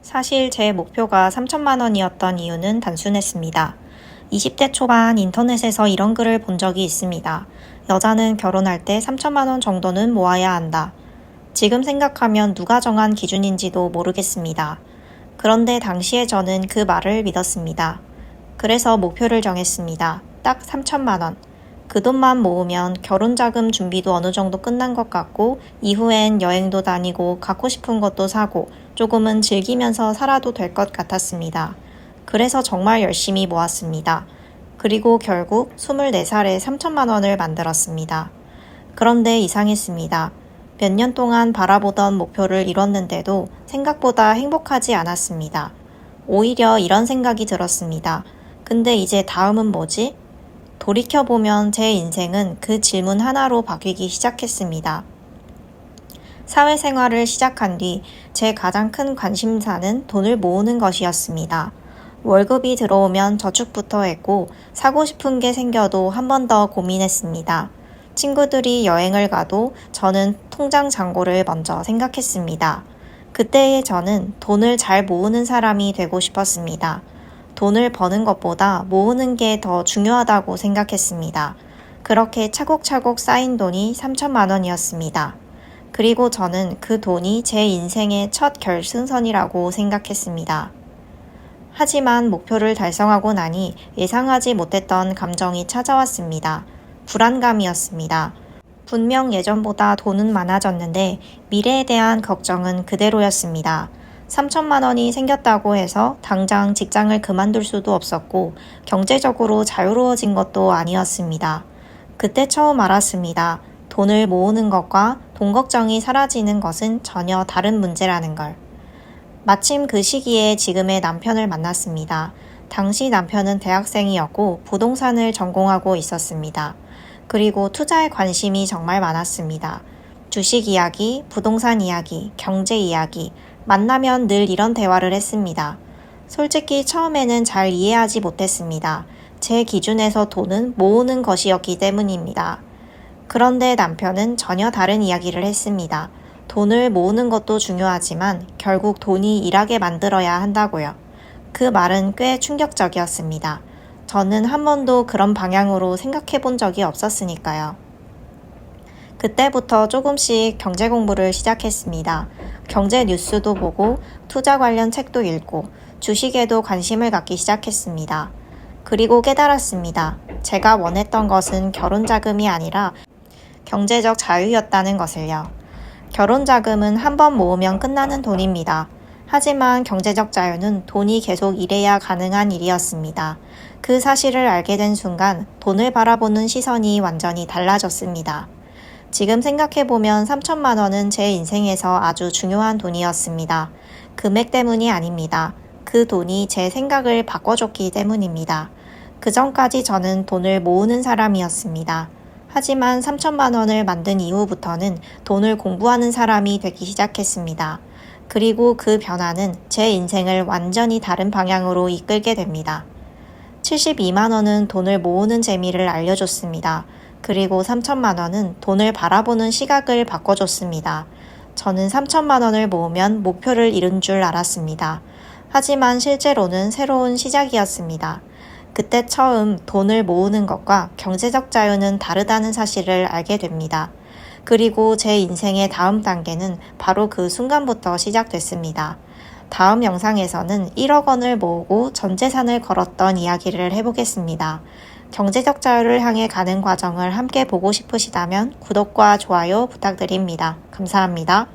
사실 제 목표가 3천만 원이었던 이유는 단순했습니다. 20대 초반 인터넷에서 이런 글을 본 적이 있습니다. 여자는 결혼할 때 3천만 원 정도는 모아야 한다. 지금 생각하면 누가 정한 기준인지도 모르겠습니다. 그런데 당시에 저는 그 말을 믿었습니다. 그래서 목표를 정했습니다. 딱 3천만 원. 그 돈만 모으면 결혼 자금 준비도 어느 정도 끝난 것 같고 이후엔 여행도 다니고 갖고 싶은 것도 사고 조금은 즐기면서 살아도 될 것 같았습니다. 그래서 정말 열심히 모았습니다. 그리고 결국 24살에 3천만 원을 만들었습니다. 그런데 이상했습니다. 몇 년 동안 바라보던 목표를 이뤘는데도 생각보다 행복하지 않았습니다. 오히려 이런 생각이 들었습니다. 근데 이제 다음은 뭐지? 돌이켜보면 제 인생은 그 질문 하나로 바뀌기 시작했습니다. 사회생활을 시작한 뒤 제 가장 큰 관심사는 돈을 모으는 것이었습니다. 월급이 들어오면 저축부터 했고 사고 싶은 게 생겨도 한 번 더 고민했습니다. 친구들이 여행을 가도 저는 통장 잔고를 먼저 생각했습니다. 그때의 저는 돈을 잘 모으는 사람이 되고 싶었습니다. 돈을 버는 것보다 모으는 게 더 중요하다고 생각했습니다. 그렇게 차곡차곡 쌓인 돈이 3천만 원이었습니다. 그리고 저는 그 돈이 제 인생의 첫 결승선이라고 생각했습니다. 하지만 목표를 달성하고 나니 예상하지 못했던 감정이 찾아왔습니다. 불안감이었습니다. 분명 예전보다 돈은 많아졌는데 미래에 대한 걱정은 그대로였습니다. 3천만 원이 생겼다고 해서 당장 직장을 그만둘 수도 없었고 경제적으로 자유로워진 것도 아니었습니다. 그때 처음 알았습니다. 돈을 모으는 것과 돈 걱정이 사라지는 것은 전혀 다른 문제라는 걸. 마침 그 시기에 지금의 남편을 만났습니다. 당시 남편은 대학생이었고 부동산을 전공하고 있었습니다. 그리고 투자에 관심이 정말 많았습니다. 주식 이야기, 부동산 이야기, 경제 이야기, 만나면 늘 이런 대화를 했습니다. 솔직히 처음에는 잘 이해하지 못했습니다. 제 기준에서 돈은 모으는 것이었기 때문입니다. 그런데 남편은 전혀 다른 이야기를 했습니다. 돈을 모으는 것도 중요하지만 결국 돈이 일하게 만들어야 한다고요. 그 말은 꽤 충격적이었습니다. 저는 한 번도 그런 방향으로 생각해 본 적이 없었으니까요. 그때부터 조금씩 경제 공부를 시작했습니다. 경제 뉴스도 보고 투자 관련 책도 읽고 주식에도 관심을 갖기 시작했습니다. 그리고 깨달았습니다. 제가 원했던 것은 결혼 자금이 아니라 경제적 자유였다는 것을요. 결혼 자금은 한 번 모으면 끝나는 돈입니다. 하지만 경제적 자유는 돈이 계속 일해야 가능한 일이었습니다. 그 사실을 알게 된 순간 돈을 바라보는 시선이 완전히 달라졌습니다. 지금 생각해보면 3천만 원은 제 인생에서 아주 중요한 돈이었습니다. 금액 때문이 아닙니다. 그 돈이 제 생각을 바꿔줬기 때문입니다. 그 전까지 저는 돈을 모으는 사람이었습니다. 하지만 3천만 원을 만든 이후부터는 돈을 공부하는 사람이 되기 시작했습니다. 그리고 그 변화는 제 인생을 완전히 다른 방향으로 이끌게 됩니다. 72만 원은 돈을 모으는 재미를 알려줬습니다. 그리고 3천만 원은 돈을 바라보는 시각을 바꿔줬습니다. 저는 3천만 원을 모으면 목표를 이룬 줄 알았습니다. 하지만 실제로는 새로운 시작이었습니다. 그때 처음 돈을 모으는 것과 경제적 자유는 다르다는 사실을 알게 됩니다. 그리고 제 인생의 다음 단계는 바로 그 순간부터 시작됐습니다. 다음 영상에서는 1억 원을 모으고 전 재산을 걸었던 이야기를 해보겠습니다. 경제적 자유를 향해 가는 과정을 함께 보고 싶으시다면 구독과 좋아요 부탁드립니다. 감사합니다.